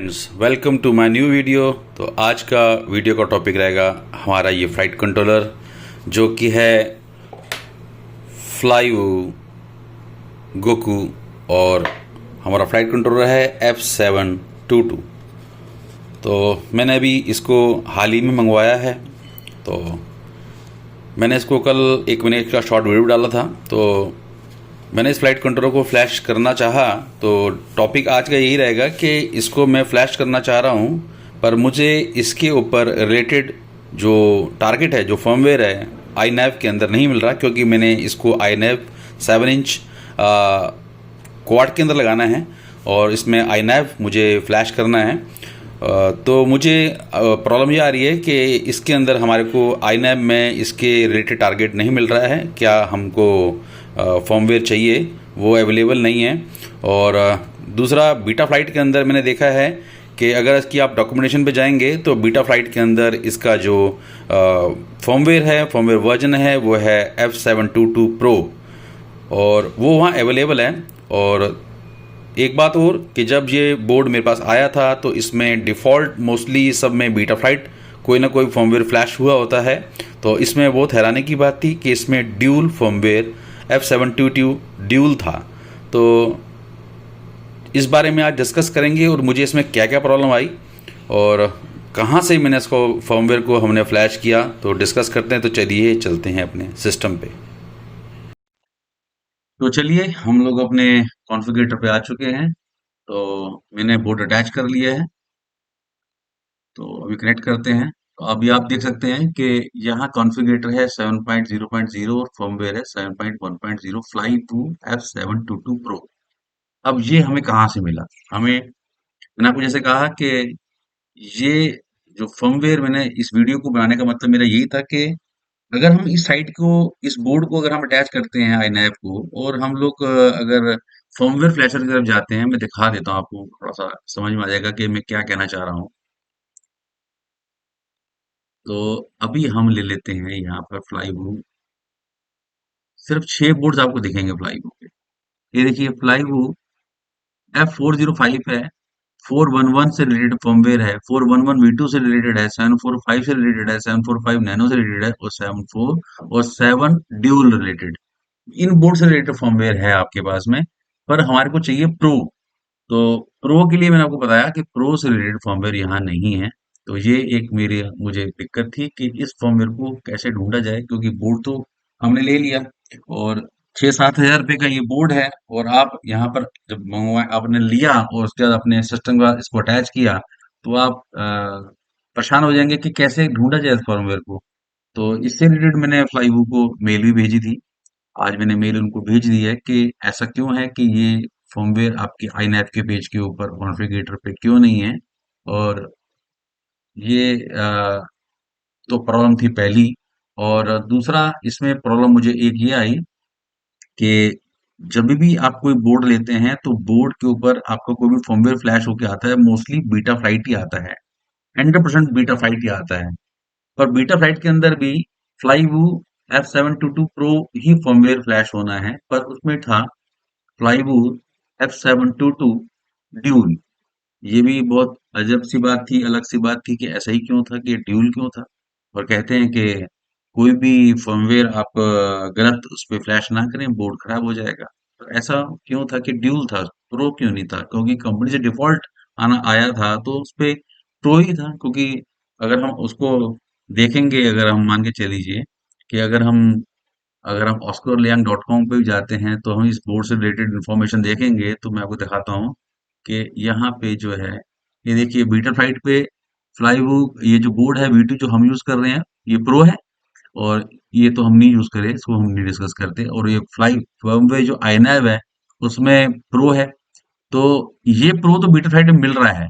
Friends, welcome to my new video. तो आज का वीडियो का टॉपिक रहेगा हमारा ये फ्लाइट कंट्रोलर, जो कि है फ्लाईवू गोकू, और हमारा फ्लाइट कंट्रोलर है F722। तो मैंने अभी इसको हाल ही में मंगवाया है। तो मैंने इसको कल 1 मिनट का शॉर्ट वीडियो डाला था। तो मैंने इस फ्लाइट कंट्रोलर को फ्लैश करना चाहा। तो टॉपिक आज का यही रहेगा कि इसको मैं फ्लैश करना चाह रहा हूँ, पर मुझे इसके ऊपर रिलेटेड जो टारगेट है, जो फर्मवेयर है, iNav के अंदर नहीं मिल रहा, क्योंकि मैंने इसको iNav 7 इंच क्वाड के अंदर लगाना है और इसमें iNav मुझे फ्लैश करना है। तो मुझे प्रॉब्लम ये आ रही है कि इसके अंदर हमारे को iNav में इसके रिलेटेड टारगेट नहीं मिल रहा है। क्या हमको फर्मवेयर चाहिए वो अवेलेबल नहीं है। और दूसरा, बीटा फ्लाइट के अंदर मैंने देखा है कि अगर इसकी आप डॉक्यूमेंटेशन पे जाएंगे तो बीटा फ्लाइट के अंदर इसका जो फर्मवेयर है, फर्मवेयर वर्जन है, वो है F722 Pro, और वो वहाँ अवेलेबल है। और एक बात और कि जब ये बोर्ड मेरे पास आया था तो इसमें डिफ़ॉल्ट मोस्टली सब में बीटा फ्लाइट कोई ना कोई फर्मवेयर फ्लैश हुआ होता है। तो इसमें बहुत हैरानी की बात थी कि इसमें ड्यूल फर्मवेयर F722 ड्यूल था। तो इस बारे में आज डिस्कस करेंगे और मुझे इसमें क्या क्या प्रॉब्लम आई और कहाँ से मैंने इसको फर्मवेयर को हमने फ्लैश किया, तो डिस्कस करते हैं। तो चलिए चलते हैं अपने सिस्टम पे। तो चलिए हम लोग अपने कॉन्फ़िगरेटर पे आ चुके हैं। तो मैंने बोर्ड अटैच कर लिया है। तो अभी कनेक्ट करते हैं। तो अभी आप देख सकते हैं कि यहाँ कॉन्फ़िगरेटर है 7.0.0 और फर्मवेयर है 7.1.0 फ्लाईवू F722 Pro। अब ये हमें कहाँ से मिला? मैंने आपको जैसे कहा कि ये जो फर्मवेयर, मैंने इस वीडियो को बनाने का मतलब मेरा यही था कि अगर हम इस साइट को, इस बोर्ड को अगर हम अटैच करते हैं iNav को, और हम लोग अगर फर्मवेयर फ्लैशर की तरफ जाते हैं, मैं दिखा देता हूँ आपको, थोड़ा सा समझ में आ जाएगा कि मैं क्या कहना चाह रहा हूँ। तो अभी हम ले लेते हैं यहाँ पर फ्लाईवू। सिर्फ 6 बोर्ड्स आपको दिखेंगे फ्लाईवू के। ये देखिए, फ्लाईवू F405 है, 411 से रिलेटेड फर्मवेयर है, 411 V2 से रिलेटेड है, 745 से रिलेटेड है, 745 नैनो से रिलेटेड है, और 74 और 7 ड्यूल रिलेटेड। इन बोर्ड से रिलेटेड फर्मवेयर है आपके पास में। पर हमारे को चाहिए प्रो। तो प्रो के लिए मैंने आपको बताया कि प्रो से रिलेटेड फर्मवेयर यहाँ नहीं है। तो ये एक मेरे मुझे दिक्कत थी कि इस फर्मवेयर को कैसे ढूंढा जाए, क्योंकि बोर्ड तो हमने ले लिया और 6-7 हज़ार रुपए का ये बोर्ड है। और आप यहाँ पर जब मंगवा आपने लिया और उसके बाद अपने सिस्टम का इसको अटैच किया, तो आप परेशान हो जाएंगे कि कैसे ढूंढा जाए इस फर्मवेयर को। तो इससे रिलेटेड मैंने फ्लाईवू को मेल भी भेजी थी। आज मैंने मेल उनको भेज दी है कि ऐसा क्यों है कि ये फर्मवेयर आपके iNav के पेज के ऊपर कॉन्फ़िगरेटर पे क्यों नहीं है। और ये तो प्रॉब्लम थी पहली। और दूसरा, इसमें प्रॉब्लम मुझे एक ये आई कि जब भी आप कोई बोर्ड लेते हैं तो बोर्ड के ऊपर आपका कोई भी फर्मवेयर फ्लैश होके आता है, मोस्टली बीटा फ्लाइट ही आता है, 100% बीटा फ्लाइट ही आता है। पर बीटा फ्लाइट के अंदर भी फ्लाईवू F722 Pro ही फर्मवेयर फ्लैश होना है, पर उसमें था फ्लाईवू F722 ड्यूल। ये भी बहुत अजब सी बात थी, अलग सी बात थी कि ऐसा ही क्यों था, कि ड्यूल क्यों था। और कहते हैं कि कोई भी फर्मवेयर आप गलत उस पे फ्लैश ना करें, बोर्ड खराब हो जाएगा। तो ऐसा क्यों था कि ड्यूल था, प्रो क्यों नहीं था? क्योंकि कंपनी से डिफॉल्ट आना आया था तो उस पे प्रो ही था। क्योंकि अगर हम उसको देखेंगे, अगर हम मान के चलीजिए कि अगर हम oscarliang.com पे भी जाते हैं तो हम इस बोर्ड से रिलेटेड इंफॉर्मेशन देखेंगे, तो मैं आपको दिखाता हूँ कि यहाँ पे जो है, ये देखिए बीटा फ्लाइट पे फ्लाईवू, ये जो बोर्ड है V2 जो हम यूज कर रहे हैं, ये प्रो है। और ये तो हम नहीं यूज करें, इसको हम नहीं डिस्कस करते। और ये फ्लाई फर्मवेयर जो iNav है उसमें प्रो है। तो ये प्रो तो बीटा फ्लाइट में मिल रहा है,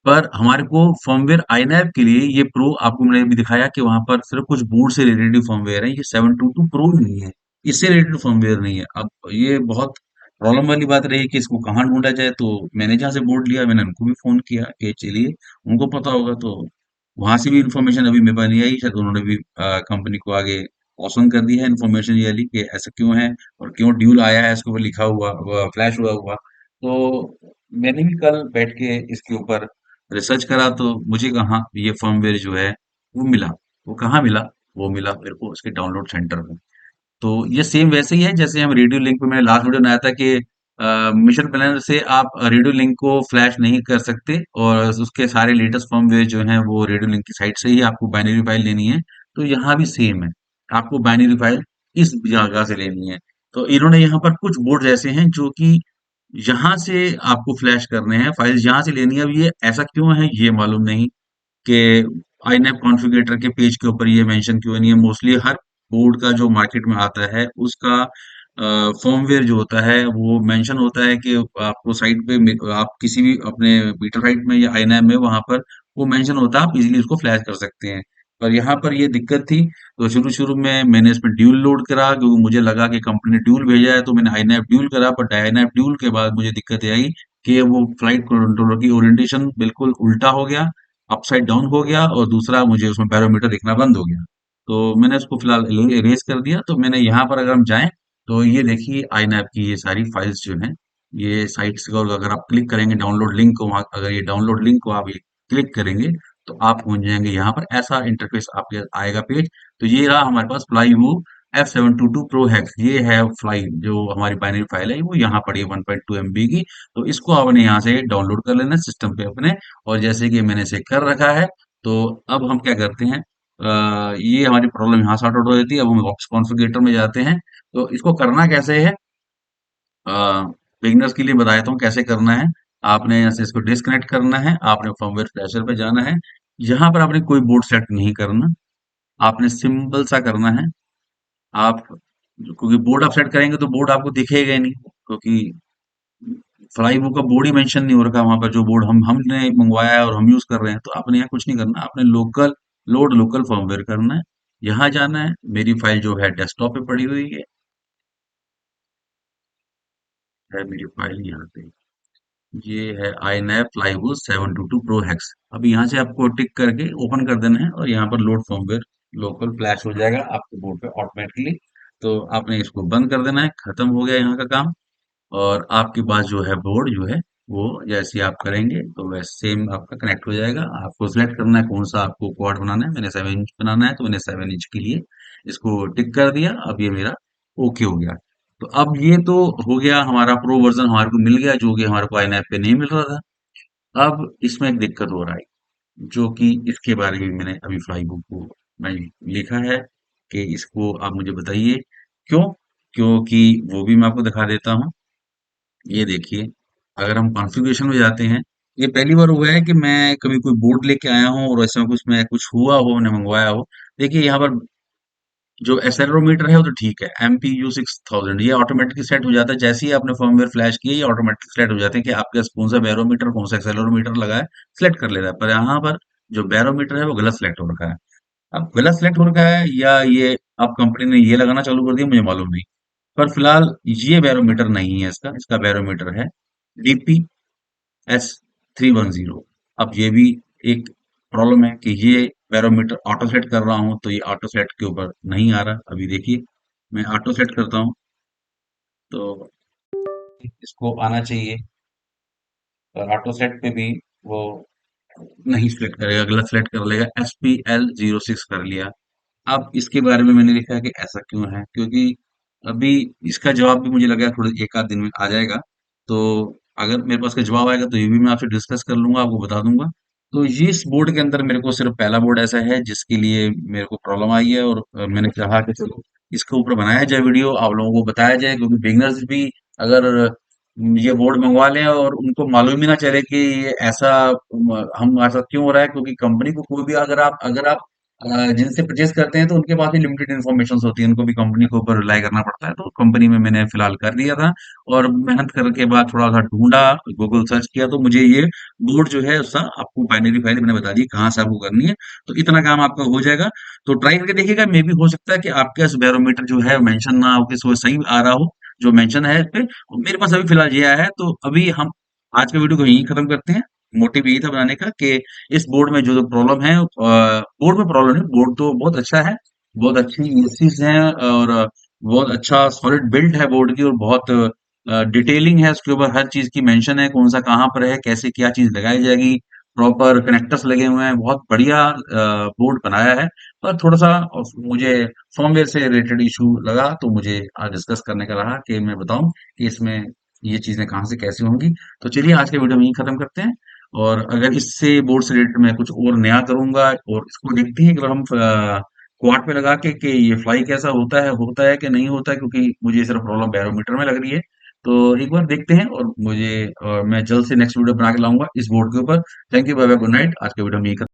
पर हमारे को फर्मवेयर iNav के लिए ये प्रो, आपको मैंने भी दिखाया कि वहां पर सिर्फ कुछ बोर्ड से रिलेटेड फर्मवेयर है, ये 722 प्रो नहीं है, इससे रिलेटेड फर्मवेयर नहीं है। अब ये बहुत प्रॉब्लम वाली बात रही कि इसको कहाँ ढूंढा जाए। तो मैंने जहाँ से बोर्ड लिया, मैंने उनको भी फोन किया कि चलिए, उनको पता होगा। तो वहां से भी इंफॉर्मेशन अभी मेरे पास नहीं आई, शायद उन्होंने भी कंपनी को आगे कॉशन कर दी है इन्फॉर्मेशन ये वाली कि ऐसा क्यों है और क्यों ड्यूल आया है इसके ऊपर लिखा हुआ, फ्लैश हुआ हुआ। तो मैंने भी कल बैठ के इसके ऊपर रिसर्च करा तो मुझे कहाँ ये फर्मवेयर जो है वो मिला। वो कहाँ मिला? वो मिला मेरे को उसके डाउनलोड सेंटर में। तो ये सेम वैसे ही है जैसे हम रेडियो लिंक पे, मैंने लास्ट वीडियो बनाया था कि मिशन प्लानर से आप रेडियो लिंक को फ्लैश नहीं कर सकते और उसके सारे लेटेस्ट फर्मवेयर जो हैं वो रेडियो लिंक की साइट से ही आपको बाइनरी फाइल लेनी है। तो यहाँ भी सेम है, आपको बाइनरी फाइल इस जगह से लेनी है। तो इन्होंने यहाँ पर कुछ बोर्ड ऐसे हैं जो कि यहाँ से आपको फ्लैश करने हैं, फाइल्स यहाँ से लेनी है। अब ये ऐसा क्यों है ये मालूम नहीं कि आईनैप कॉन्फ़िगरेटर के पेज के ऊपर ये मेंशन क्यों नहीं है। मोस्टली हर बोर्ड का जो मार्केट में आता है उसका फर्मवेयर जो होता है वो मेंशन होता है कि आपको साइट पे आप किसी भी अपने बीटा साइट में या आईनैप में वहां पर वो मेंशन होता है, आप इजीली उसको फ्लैश कर सकते हैं। पर यहाँ पर ये दिक्कत थी। तो शुरू शुरू में मैंने इसमें ड्यूल लोड करा क्योंकि मुझे लगा कि कंपनी ने ड्यूल भेजा है, तो मैंने आईनैप ड्यूल करा। बट आईनैप ड्यूल के बाद मुझे दिक्कत ये आई कि वो फ्लाइट कंट्रोलर की ओरिएंटेशन बिल्कुल उल्टा हो गया, अपसाइड डाउन हो गया, और दूसरा मुझे उसमें बैरोमीटर दिखना बंद हो गया। तो मैंने उसको फिलहाल इरेज कर दिया। तो मैंने यहाँ पर अगर हम जाएं तो ये देखिए आईनैप की ये सारी फाइल्स जो हैं, ये साइट्स को अगर आप क्लिक करेंगे डाउनलोड लिंक को, वहाँ अगर ये डाउनलोड लिंक को आप ये क्लिक करेंगे तो आप पहुंच जाएंगे यहाँ पर। ऐसा इंटरफेस आपके आएगा पेज। तो ये रहा हमारे पास फ्लाई वो F722 प्रो हैक्स। ये है फ्लाई जो हमारी बाइनरी फाइल है, वो यहाँ पड़ी है 1.2 MB की। तो इसको आपने यहाँ से डाउनलोड कर लेना सिस्टम पे अपने। और जैसे कि मैंने इसे कर रखा है, तो अब हम क्या करते हैं, ये हमारी प्रॉब्लम यहाँ सॉर्ट आउट हो जाती है। अब हम बॉक्स कॉन्फ़िगरेटर में जाते हैं। तो इसको करना कैसे है, बिगिनर्स के लिए बता देता हूँ कैसे करना है। आपने यहाँ से इसको डिस्कनेक्ट करना है, आपने फर्मवेयर फ्लैशर पे जाना है। यहाँ पर आपने कोई बोर्ड सेलेक्ट नहीं करना, आपने सिंपल सा करना है। आप क्योंकि बोर्ड आप सेट करेंगे तो बोर्ड आपको दिखेगा ही नहीं, क्योंकि फ्लाई बुक का बोर्ड ही मेंशन नहीं हो रखा वहां पर जो बोर्ड हमने मंगवाया है और हम यूज कर रहे हैं। तो आपने यहाँ कुछ नहीं करना, आपने लोकल लोड लोकल फर्मवेयर करना है। यहाँ जाना है, मेरी फाइल जो है डेस्कटॉप पे पड़ी हुई है मेरी फाइल यहाँ पे। ये है iNav Flywheel 722 Pro Hex। अब यहाँ से आपको टिक करके ओपन कर देना है और यहाँ पर लोड फर्मवेयर लोकल फ्लैश हो जाएगा आपके बोर्ड पे ऑटोमेटिकली। तो आपने इसको बंद कर देना है, खत्म हो गया यहाँ का काम। और आपके पास जो है बोर्ड जो है वो जैसे आप करेंगे तो वैसे सेम आपका कनेक्ट हो जाएगा। आपको सिलेक्ट करना है कौन सा आपको क्वाड बनाना है। मैंने 7 इंच बनाना है तो मैंने 7 इंच के लिए इसको टिक कर दिया। अब ये मेरा ओके हो गया। तो अब ये तो हो गया, हमारा प्रो वर्जन हमारे को मिल गया जो कि हमारे को आईनैप पे नहीं मिल रहा था। अब इसमें एक दिक्कत हो रहा है जो कि इसके बारे में मैंने अभी फ्लाई बुक को मैं लिखा है कि इसको आप मुझे बताइए क्यों। क्योंकि वो भी मैं आपको दिखा देता हूँ। ये देखिए, अगर हम कॉन्फ़िगरेशन में जाते हैं, ये पहली बार हुआ है कि मैं कभी कोई बोर्ड लेके आया हूँ और ऐसा कुछ में कुछ हुआ हो, मैंने मंगवाया हो। देखिए यहाँ पर जो एक्सेलेरोमीटर है वो तो ठीक है, MPU 6000 ये ऑटोमेटिक सेट हो जाता है। जैसे ही आपने फर्मवेयर फ्लैश किया ये ऑटोमेटिक सेट हो जाते हैं कि आपके पास कौन सा बैरोमीटर कौन सा एक्सेलेरोमीटर लगा है, सिलेक्ट कर लेता है। पर यहाँ पर जो बैरोमीटर है वो गलत सिलेक्ट हो रखा है। अब गलत सिलेक्ट हो रखा है या ये अब कंपनी ने ये लगाना चालू कर दिया, मुझे मालूम नहीं। पर फिलहाल ये बैरोमीटर नहीं है, इसका इसका बैरोमीटर है DPS 310। अब ये भी एक प्रॉब्लम है कि ये बैरोमीटर ऑटो सेट कर रहा हूं तो ये ऑटो सेट के ऊपर नहीं आ रहा। अभी देखिए मैं ऑटो सेट करता हूं तो इसको आना चाहिए, और ऑटो सेट पे भी वो नहीं सिलेक्ट करेगा, गलत सिलेक्ट कर लेगा। SPL 06 कर लिया। अब इसके बारे में मैंने लिखा है कि ऐसा क्यों है, क्योंकि अभी इसका जवाब भी मुझे लगा है थोड़े एक आध दिन में आ जाएगा। तो अगर मेरे पास का जवाब आएगा तो ये भी मैं आपसे डिस्कस कर लूंगा, आपको बता दूंगा। तो ये इस बोर्ड के अंदर मेरे को सिर्फ पहला बोर्ड ऐसा है जिसके लिए मेरे को प्रॉब्लम आई है, और मैंने चाहा कि चलो इसके ऊपर बनाया जाए वीडियो, आप लोगों को बताया जाए, क्योंकि बिगनर्स भी अगर ये बोर्ड मंगवा लें और उनको मालूम ही ना चले कि ये ऐसा हम ऐसा क्यों हो रहा है। क्योंकि कंपनी को कोई भी अगर आप जिनसे परचेज करते हैं तो उनके पास भी लिमिटेड इन्फॉर्मेशन होती है, उनको भी कंपनी के ऊपर रिलाई करना पड़ता है। तो कंपनी में मैंने फिलहाल कर दिया था, और मेहनत करने के बाद थोड़ा सा ढूंढा, गूगल सर्च किया तो मुझे ये बोर्ड जो है उसका आपको बाइनरी फाइल मैंने बता दी कहाँ से आपको करनी है। तो इतना काम आपका हो जाएगा। तो ट्राई करके देखिएगा, मे भी हो सकता है कि आपके पास बैरोमीटर जो है मेंशन ना हो, किसी को सही आ रहा हो जो मेंशन है इस पे। मेरे पास अभी फिलहाल ये आया है। तो अभी हम आज के वीडियो को यहीं खत्म करते हैं। मोटिव यही था बनाने का कि इस बोर्ड में जो प्रॉब्लम है, बोर्ड में प्रॉब्लम है, बोर्ड तो बहुत अच्छा है, बहुत अच्छी यूएससीज हैं, और बहुत अच्छा सॉलिड बिल्ड है बोर्ड की, और बहुत डिटेलिंग है उसके ऊपर, हर चीज की मेंशन है, कौन सा कहाँ पर है, कैसे क्या चीज लगाई जाएगी, प्रॉपर कनेक्टर्स लगे हुए हैं, बहुत बढ़िया बोर्ड बनाया है। पर थोड़ा सा मुझे फर्मवेयर से रिलेटेड इशू लगा, तो मुझे आज डिस्कस करने का रहा कि मैं बताऊं कि इसमें ये चीजें कहाँ से कैसे होंगी। तो चलिए आज के वीडियो में यही खत्म करते हैं, और अगर इससे बोर्ड से रिलेटेड मैं कुछ और नया करूंगा, और इसको देखते हैं कि अगर हम क्वाड पे लगा के कि ये फ्लाई कैसा होता है कि नहीं होता है, क्योंकि मुझे सिर्फ प्रॉब्लम बैरोमीटर में लग रही है। तो एक बार देखते हैं, और मैं जल्द से नेक्स्ट वीडियो बना के लाऊंगा इस बोर्ड के ऊपर। Thank you, bye bye, good night. आज के वीडियो में यही खत्म।